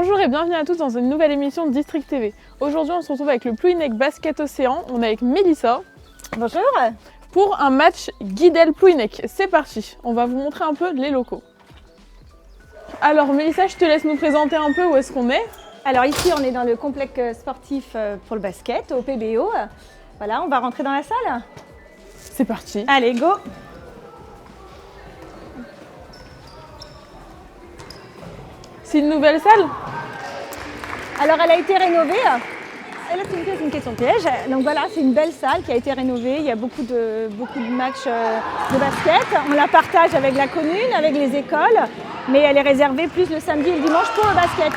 Bonjour et bienvenue à tous dans une nouvelle émission de District TV. Aujourd'hui on se retrouve avec le Plouhinec Basket Océan, on est avec Mélissa. Bonjour. Pour un match Guidel-Plouhinec. C'est parti, on va vous montrer un peu les locaux. Alors Mélissa, je te laisse nous présenter un peu où est-ce qu'on est. Alors ici on est dans le complexe sportif pour le basket, au PBO. Voilà, on va rentrer dans la salle. C'est parti. Allez, go. C'est une nouvelle salle? Alors elle a été rénovée. Et là c'est une question piège. Donc voilà, c'est une belle salle qui a été rénovée. Il y a beaucoup de matchs de basket. On la partage avec la commune, avec les écoles, mais elle est réservée plus le samedi et le dimanche pour le basket.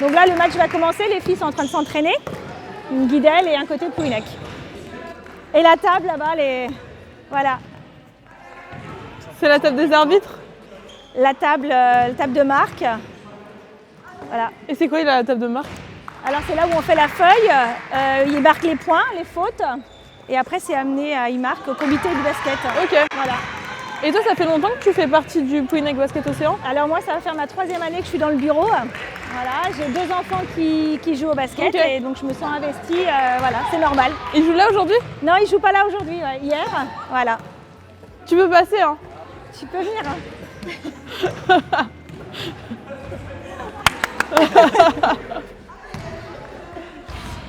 Donc là le match va commencer, les filles sont en train de s'entraîner. Une Guidel et un côté de Plouhinec. Et la table là-bas, voilà. C'est la table des arbitres? La table de marque. Voilà. Et c'est quoi la table de marque? Alors c'est là où on fait la feuille, il marque les points, les fautes, et après c'est amené, il marque au comité du basket. Ok. Voilà. Et toi, ça fait longtemps que tu fais partie du Plouhinec Basket Océan? Alors moi, ça va faire ma 3e année que je suis dans le bureau. Voilà, j'ai 2 enfants qui jouent au basket, Okay. Et donc je me sens investie, voilà, c'est normal. Ils jouent là aujourd'hui? Non, ils jouent pas là aujourd'hui, ouais. Hier, voilà. Tu peux passer, hein? Tu peux venir.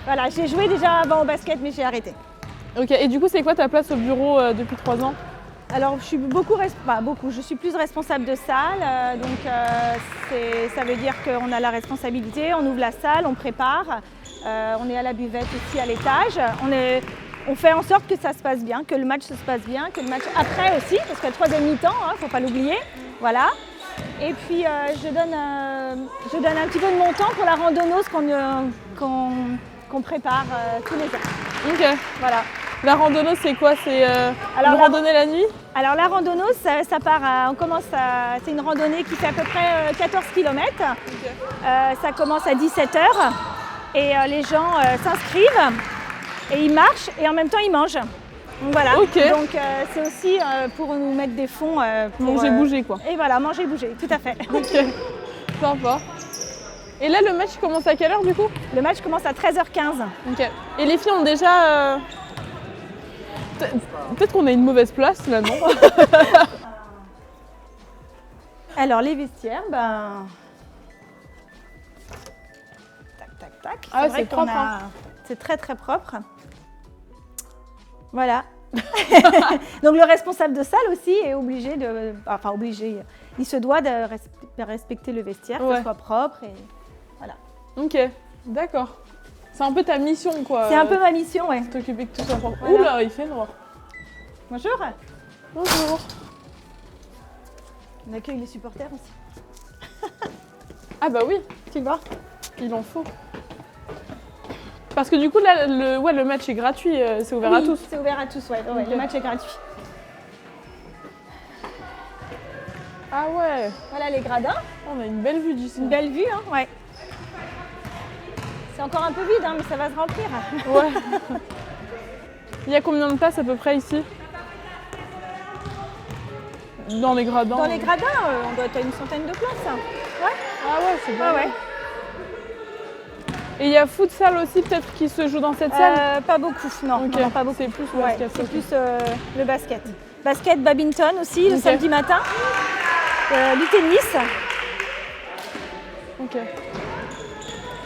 Voilà, j'ai joué déjà avant au basket, mais j'ai arrêté. Ok, et du coup, c'est quoi ta place au bureau depuis 3 ans? Alors, je suis je suis plus responsable de salle, ça veut dire qu'on a la responsabilité, on ouvre la salle, on prépare, on est à la buvette aussi à l'étage, on fait en sorte que ça se passe bien, que le match se passe bien, que le match après aussi, parce que la 3e mi-temps, hein, faut pas l'oublier, voilà. Et puis je donne un petit peu de mon temps pour la randonneuse qu'on prépare tous les ans. Ok. Voilà. La randonneuse, c'est quoi? C'est une randonnée la nuit? Alors la randonneuse, ça part c'est une randonnée qui fait à peu près 14 km. Okay. Ça commence à 17h et les gens s'inscrivent et ils marchent et en même temps ils mangent. Donc voilà, okay. Donc c'est aussi pour nous mettre des fonds. Pour manger, bouger quoi. Et voilà, manger, bouger, tout à fait. Ok, sympa. Et là, le match commence à quelle heure du coup? Le match commence à 13h15. Ok. Et les filles ont déjà... Peut-être qu'on a une mauvaise place finalement. Alors les vestiaires, tac, tac, tac. Ah, c'est propre. C'est très très propre. Voilà. Donc le responsable de salle aussi est obligé il se doit de respecter le vestiaire, que ce soit propre et voilà. Ok, d'accord. C'est un peu ta mission quoi. C'est un peu ma mission, ouais. T'occuper que tout soit propre. Voilà. Oula, il fait noir. Bonjour. Bonjour. On accueille les supporters aussi. Ah bah oui, tu vois, il en faut. Parce que du coup là, le match est gratuit, c'est ouvert à tous. C'est ouvert à tous, ouais. Okay. Le match est gratuit. Ah ouais. Voilà les gradins. On a une belle vue d'ici. Une belle vue, hein, ouais. C'est encore un peu vide, hein, mais ça va se remplir. Ouais. Il y a combien de places à peu près ici? Dans les gradins? Dans les gradins, on doit être à une centaine de places. Ouais. Ah ouais, c'est pas ouais. Et il y a futsal aussi peut-être qui se joue dans cette salle? Pas beaucoup, non. Okay. Non, pas beaucoup. C'est plus le basket. C'est plus le basket. Basket, badminton aussi, le samedi matin. Du tennis. Ok.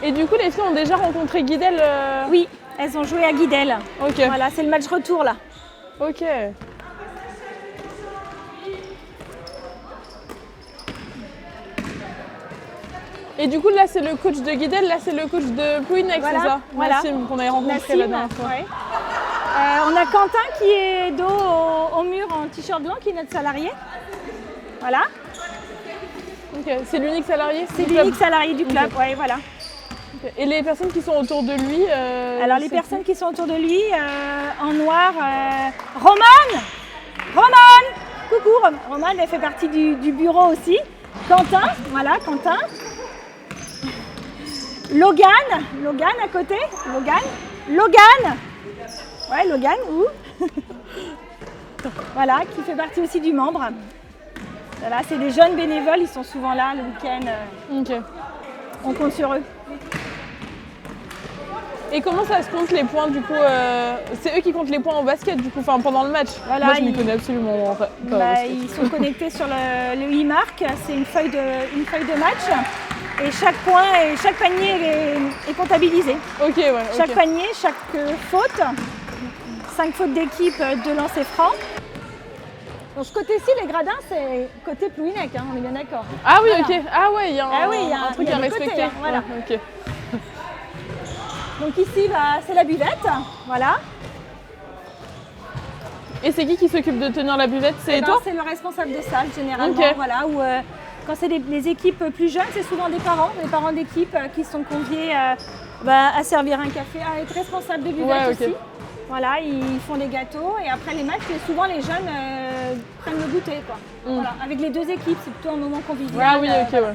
Et du coup, les filles ont déjà rencontré Guidel? Oui, elles ont joué à Guidel. Ok. Voilà, c'est le match retour là. Ok. Et du coup, là, c'est le coach de Guidel, là, c'est le coach de Plouhinec, voilà, c'est ça? Voilà. Nassim, qu'on avait rencontré la dernière fois. Ouais. On a Quentin qui est dos au mur en t-shirt blanc, qui est notre salarié. Voilà. Ok, c'est l'unique salarié? C'est l'unique salarié du club, ouais, voilà. Okay. Et les personnes qui sont autour de lui? Alors, les personnes qui sont autour de lui, en noir, Romane! Coucou, Romane, elle fait partie du bureau aussi. Quentin, voilà, Quentin. Logan à côté, Logan. Ouais, Logan, où? Voilà, qui fait partie aussi du membre. Voilà, c'est des jeunes bénévoles, ils sont souvent là le week-end. Ok. On compte sur eux. Et comment ça se compte les points du coup c'est eux qui comptent les points au basket du coup, enfin pendant le match. Voilà, Moi je m'y connais absolument pas. Au basket. Ils sont connectés sur le e-mark, c'est une feuille de match. Et chaque point et chaque panier est comptabilisé. Ok, ouais. Chaque panier, chaque faute, 5 fautes d'équipe, 2 lancers francs. Donc ce côté-ci, les gradins, c'est côté Plouhinec, hein, on est bien d'accord. Ah oui, Voilà. ok. Ah ouais, il y a un truc il y a à le côté, respecter. hein, voilà. Ouais, ok. Donc ici, c'est la buvette, voilà. Et c'est qui s'occupe de tenir la buvette? C'est toi? C'est le responsable de salle, généralement. Ok. Voilà, où, quand c'est les équipes plus jeunes, c'est souvent des parents d'équipe qui sont conviés à servir un café, à être responsables de buvette aussi. Voilà, ils font des gâteaux et après les matchs, souvent les jeunes prennent le goûter, quoi. Voilà, avec les 2 équipes, c'est plutôt un moment convivial. Ah oui, ok, ouais.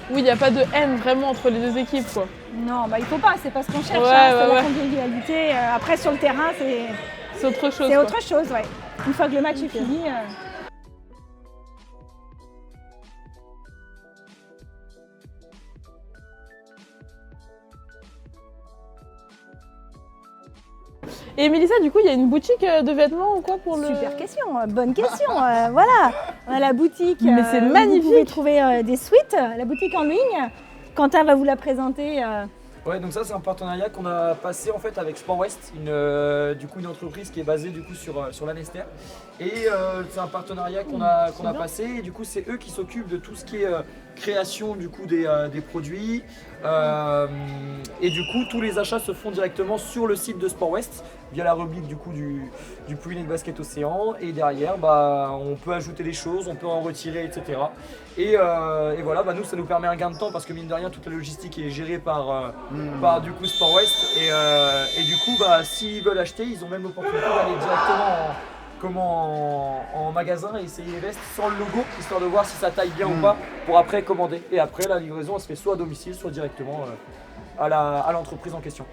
Oui, il n'y a pas de haine vraiment entre les 2 équipes, quoi. Non, il faut pas, c'est pas ce qu'on cherche, c'est la convivialité. Après, sur le terrain, c'est autre chose. C'est autre chose, ouais. Une fois que le match est fini. Et Mélissa, du coup, il y a une boutique de vêtements ou quoi pour le... Super question, bonne question. Voilà, on a la boutique. Mais c'est magnifique. Vous pouvez trouver des suites, la boutique en ligne. Quentin va vous la présenter. Ouais, donc ça c'est un partenariat qu'on a passé en fait avec Sport West, une entreprise qui est basée du coup sur l'Annester. Et c'est un partenariat qu'on a passé et du coup c'est eux qui s'occupent de tout ce qui est création du coup des produits. Et du coup tous les achats se font directement sur le site de Sport West via la rubrique du coup du Plouhinec Basket Océan. Et derrière on peut ajouter des choses, on peut en retirer, etc. Et voilà, nous ça nous permet un gain de temps parce que mine de rien toute la logistique est gérée par du coup Sport West et du coup s'ils veulent acheter, ils ont même l'opportunité d'aller directement en magasin et essayer les vestes sans le logo, histoire de voir si ça taille bien ou pas pour après commander. Et après la livraison elle se fait soit à domicile, soit directement à l'entreprise en question.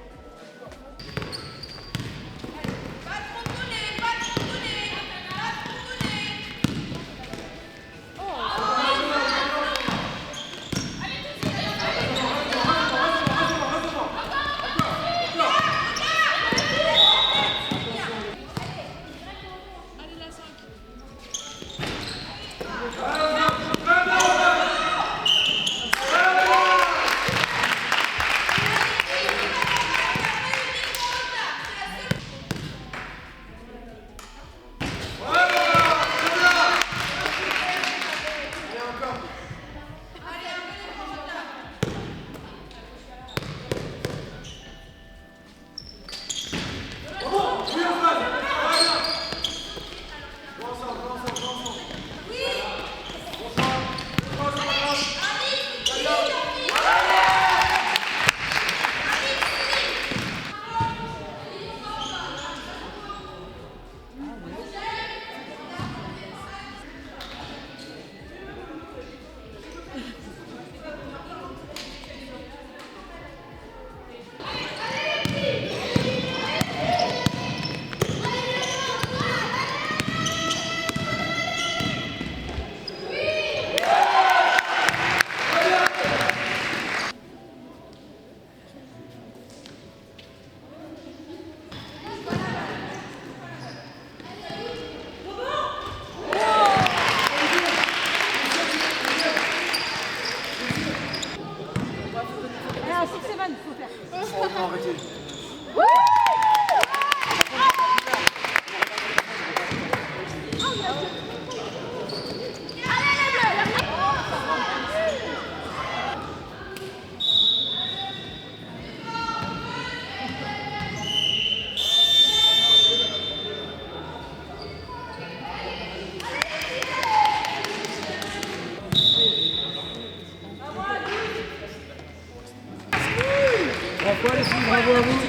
Bravo les filles, bravo à vous.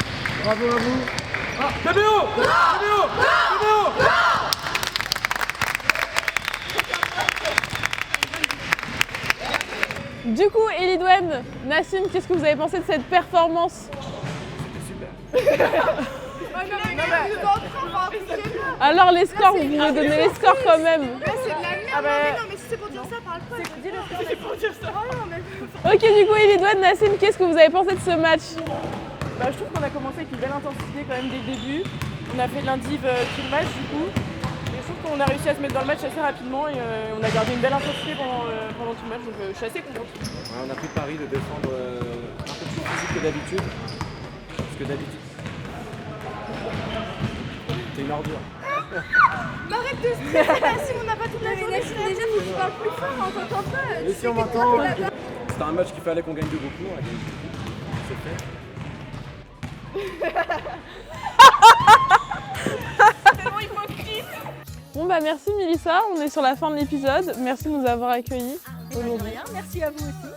Bravo à vous. Ah, TBO TBO TBO. Du coup, Elidwen, Nassim, qu'est-ce que vous avez pensé de cette performance? C'était super. Alors les scores, vous pouvez donner les scores quand même. C'est de la merde. Non mais c'est pour dire ça, parle pas. C'est pour dire ça. Ok, du coup, Elidouane, Nassine, qu'est-ce que vous avez pensé de ce match? Bah, je trouve qu'on a commencé avec une belle intensité quand même dès le début. On a fait de l'indiv tout le match du coup. Et je trouve qu'on a réussi à se mettre dans le match assez rapidement et on a gardé une belle intensité pendant tout le match, donc je suis assez contente. Ouais, on a pris le pari de défendre un peu plus physique que d'habitude. Parce que d'habitude. C'est une ordure. Arrête de stresser, si on n'a pas toute la journée. Déjà, faut que tu parles plus fort, on t'entend pas. Et si on m'entend, c'était un match qu'il fallait qu'on gagne de beaucoup. On a gagné de beaucoup. C'est fait. Bon bah merci Mélissa, on est sur la fin de l'épisode. Merci de nous avoir accueillis aujourd'hui. Merci à vous aussi.